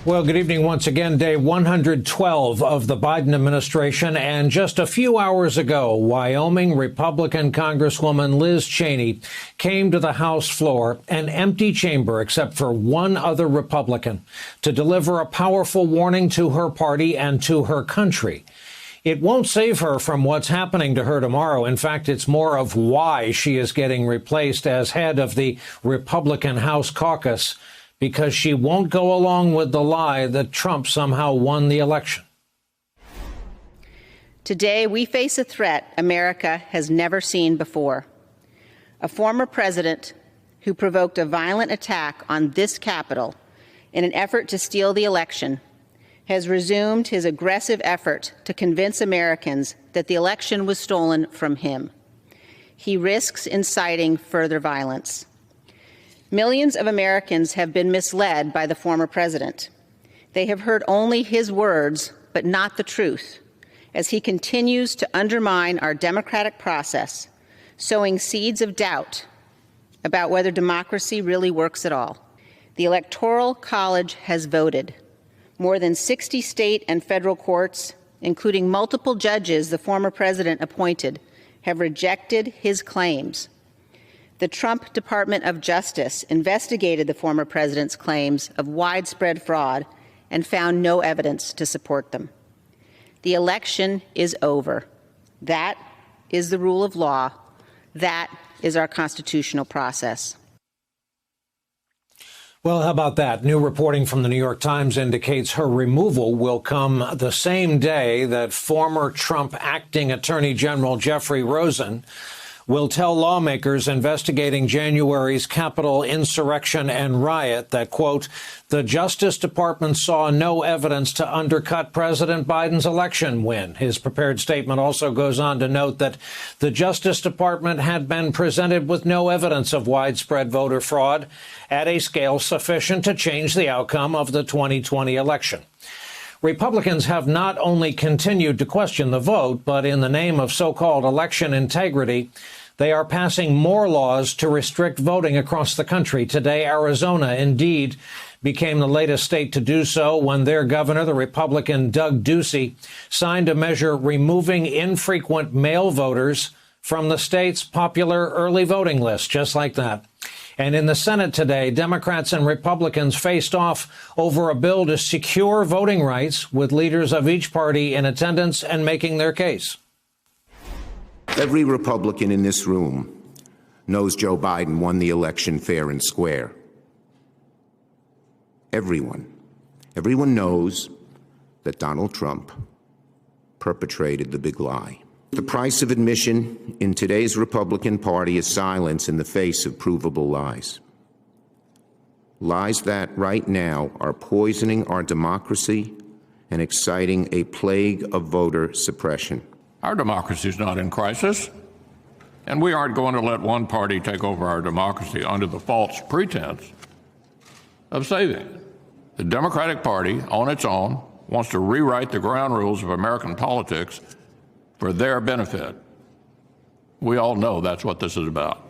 Well, good evening once again. Day 112 of the Biden administration. And just a few hours ago, Wyoming Republican Congresswoman Liz Cheney came to the House floor, an empty chamber except for one other Republican, to deliver a powerful warning to her party and to her country. It won't save her from what's happening to her tomorrow. In fact, it's more of why she is getting replaced as head of the Republican House caucus, because she won't go along with the lie that Trump somehow won the election. Today, we face a threat America has never seen before. A former president who provoked a violent attack on this Capitol in an effort to steal the election has resumed his aggressive effort to convince Americans that the election was stolen from him. He risks inciting further violence. Millions of Americans have been misled by the former president. They have heard only his words, but not the truth, as he continues to undermine our democratic process, sowing seeds of doubt about whether democracy really works at all. The Electoral College has voted. More than 60 state and federal courts, including multiple judges the former president appointed, have rejected his claims. The Trump Department of Justice investigated the former president's claims of widespread fraud and found no evidence to support them. The election is over. That is the rule of law. That is our constitutional process. Well, how about that? New reporting from the New York Times indicates her removal will come the same day that former Trump acting Attorney General Jeffrey Rosen will tell lawmakers investigating January's Capitol insurrection and riot that, quote, the Justice Department saw no evidence to undercut President Biden's election win. His prepared statement also goes on to note that the Justice Department had been presented with no evidence of widespread voter fraud at a scale sufficient to change the outcome of the 2020 election. Republicans have not only continued to question the vote, but in the name of so-called election integrity, they are passing more laws to restrict voting across the country. Today, Arizona indeed became the latest state to do so when their governor, the Republican Doug Ducey, signed a measure removing infrequent mail voters from the state's popular early voting list, just like that. And in the Senate today, Democrats and Republicans faced off over a bill to secure voting rights, with leaders of each party in attendance and making their case. Every Republican in this room knows Joe Biden won the election fair and square. Everyone. Everyone knows that Donald Trump perpetrated the big lie. The price of admission in today's Republican Party is silence in the face of provable lies. Lies that right now are poisoning our democracy and exciting a plague of voter suppression. Our democracy is not in crisis, and we aren't going to let one party take over our democracy under the false pretense of saving it. The Democratic Party, on its own, wants to rewrite the ground rules of American politics for their benefit. We all know that's what this is about.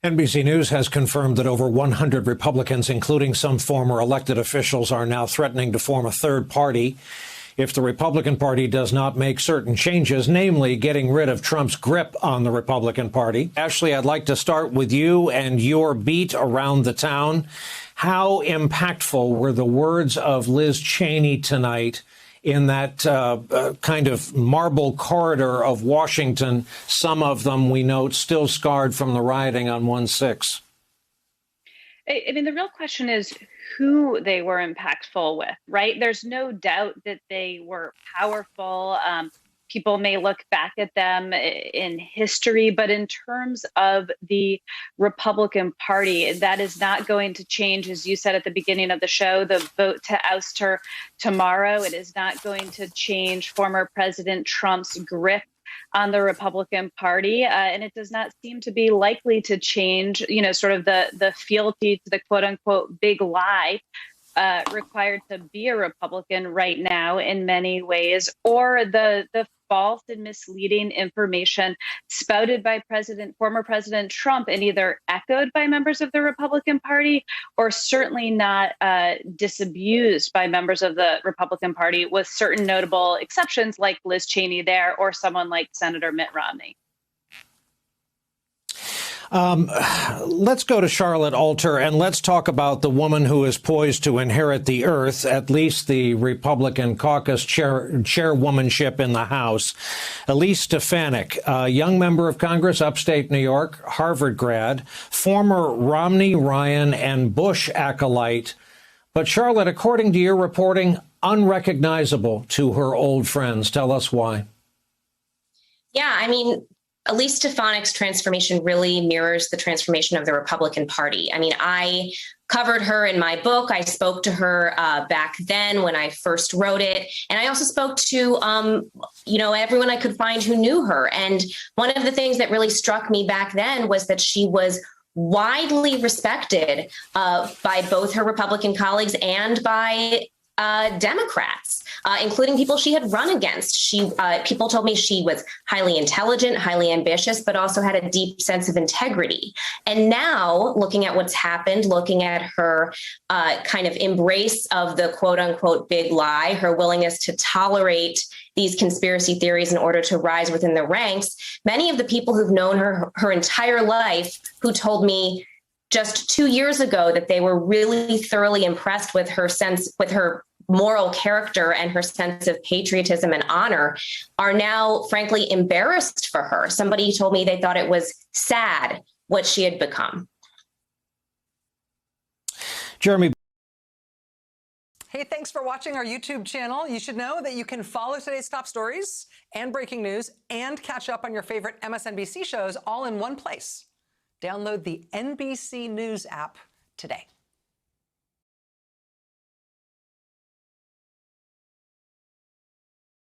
NBC News has confirmed that over 100 Republicans, including some former elected officials, are now threatening to form a third party if the Republican Party does not make certain changes, namely getting rid of Trump's grip on the Republican Party. Ashley, I'd like to start with you and your beat around the town. How impactful were the words of Liz Cheney tonight in that kind of marble corridor of Washington, some of them, we note, still scarred from the rioting on 1/6? I mean, the real question is who they were impactful with, right? There's no doubt that they were powerful. People may look back at them in history, but in terms of the Republican Party, that is not going to change. As you said at the beginning of the show, the vote to oust her tomorrow, it is not going to change former President Trump's grip on the Republican Party. And it does not seem to be likely to change, sort of the fealty to the quote unquote big lie required to be a Republican right now in many ways, or the false and misleading information spouted by former President Trump and either echoed by members of the Republican Party or certainly not disabused by members of the Republican Party, with certain notable exceptions like Liz Cheney there or someone like Senator Mitt Romney. Let's go to Charlotte Alter and let's talk about the woman who is poised to inherit the earth, at least the Republican caucus chairwomanship in the House. Elise Stefanik, a young member of Congress, upstate New York, Harvard grad, former Romney, Ryan, and Bush acolyte. But Charlotte, according to your reporting, unrecognizable to her old friends. Tell us why. Yeah, I mean, Elise Stefanik's transformation really mirrors the transformation of the Republican Party. I mean, I covered her in my book. I spoke to her back then when I first wrote it. And I also spoke to, everyone I could find who knew her. And one of the things that really struck me back then was that she was widely respected by both her Republican colleagues and by Democrats, including people she had run against. People told me she was highly intelligent, highly ambitious, but also had a deep sense of integrity. And now, looking at what's happened, looking at her kind of embrace of the quote unquote big lie, her willingness to tolerate these conspiracy theories in order to rise within the ranks, many of the people who've known her entire life, who told me just 2 years ago that they were really thoroughly impressed with her moral character and her sense of patriotism and honor, are now frankly embarrassed for her. Somebody told me they thought it was sad what she had become. Jeremy. Hey, thanks for watching our YouTube channel. You should know that you can follow today's top stories and breaking news and catch up on your favorite MSNBC shows all in one place. Download the NBC News app today.